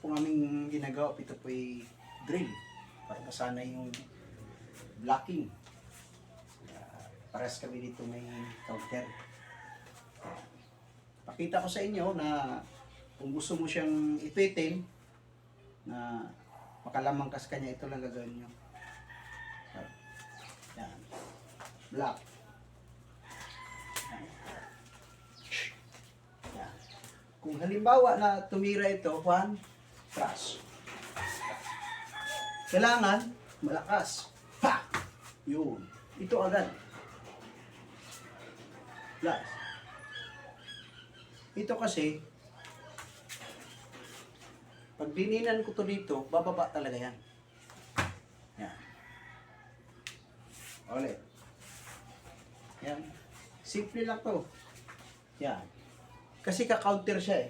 po aming ginagawa. Ito po ay drill para masana yung blocking. Pares kami dito may counter. Pakita ko sa inyo na kung gusto mo siyang ipitin na makalamangkas kanya, ito lang gagawin nyo. Yan. Block. Yan. Yan. Kung halimbawa na tumira ito, Juan, crash. Kailangan malakas. Pa! Yun. Ito agad. Plus. Ito kasi, pag dininan ko to dito, bababa talaga yan. Yan. Ulit. Yan. Simple lang to. Yan. Kasi ka-counter siya eh.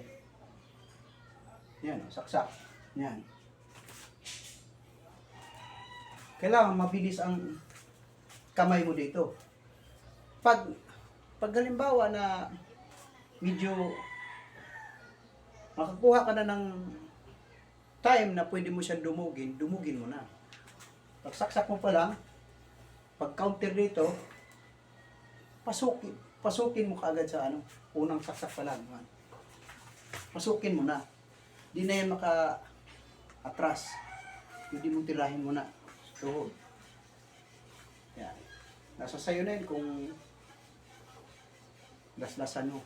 Yan, saksak. Yan. Kailangan mabilis ang kamay mo dito. Pag halimbawa na medyo makakuha ka na ng time na pwede mo siyang dumugin mo na. Pag saksak mo pa lang, pag counter dito, pasukin mo kaagad sa unang saksak pa lang. Pasukin mo na. Di na yan maka-atras. Hindi mo tirahin mo na. Tuhod. Yan. Nasa sayo na yun kung laslasan mo.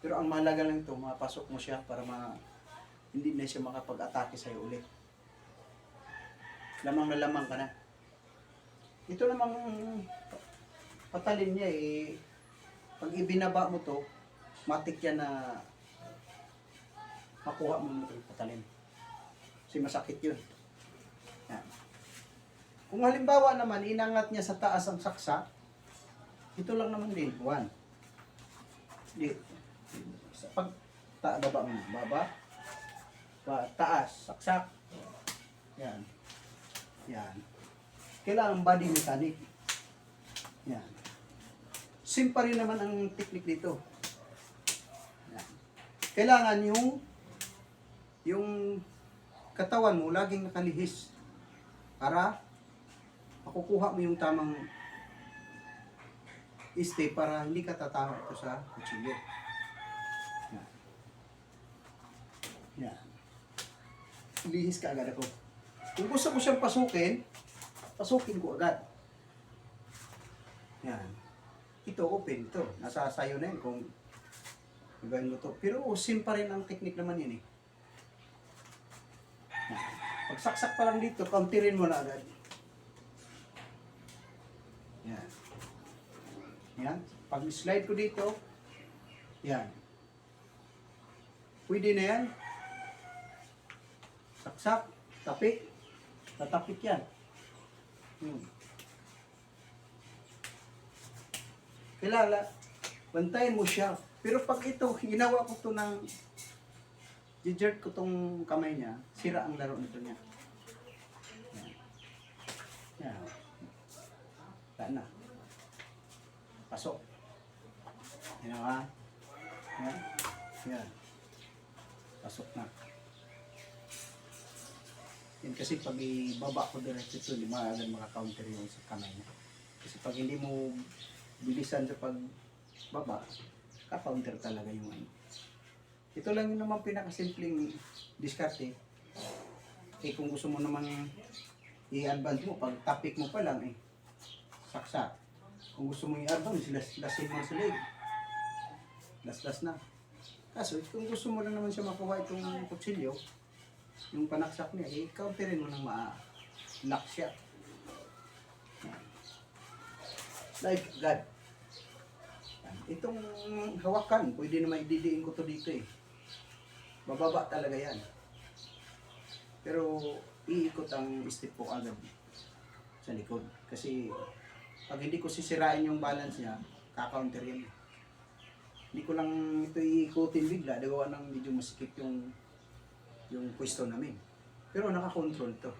Pero ang mahalaga lang ito, mapasok mo siya para hindi na siya makapag-atake sa'yo ulit. Lamang na lamang ka na. Ito namang patalin niya eh, pag ibinaba mo to, matik yan na makuha mo ito patalin. Kasi masakit yun. Yan. Kung halimbawa naman, inangat niya sa taas ang saksa, ito lang naman din, 1. Dito. Pag baba mo, baba, taas, saksak. Yan. Yan. Kailangan body mechanic. Yan. Simple rin naman ang technique dito. Yan. Kailangan yung katawan mo laging nakalihis para makukuha mo yung tamang step para hindi ka tatawa ito sa kutsilyo. Yan. Yan. Lihis ka agad ako. Kung gusto ko siyang pasukin ko agad. Yan. Ito open ito. Nasa sayo na yun kung gawin mo ito. Pero simple rin ang technique naman yun eh. Yan. Pag saksak pa lang dito, counterin mo na agad. Yan. Yan. Pag slide ko dito, yan. Pwede na yan. Saksak, tapik. Tatapik yan. Kailangan, bantayan mo siya. Pero pag ito, ginawa ko to ng jerk ko tong kamay niya, sira ang laro nito niya. Yan. Yan. Wala na. Pasok. Yan ha. Yan. Yan. Pasok na. Yan kasi pag ibaba ko diretso ito, hindi maka-counter yung sa kamay niya. Kasi pag hindi mo bilisan sa pagbaba, ka-counter talaga yung ano. Ito lang yung naman pinakasimpleng diskarte. Eh kung gusto mo naman i-advance mo, pag topic mo pa lang eh, saksak. Kung gusto mo i-advance, lasin mo sa leg. Las na. Kaso kung gusto mo lang naman siya makuha itong kutsilyo, yung panaksak niya, i-counterin mo ng ma-lock siya. Like God. Itong hawakan, pwede naman ididiin ko to dito eh. Bababa talaga yan. Pero iikot ang step ko agad sa likod. Kasi pag hindi ko sisirain yung balance niya, ka-counter yan. Hindi ko lang ito iikutin bigla, gawa ng medyo masikip yung pwesto namin. Pero nakakontrol to.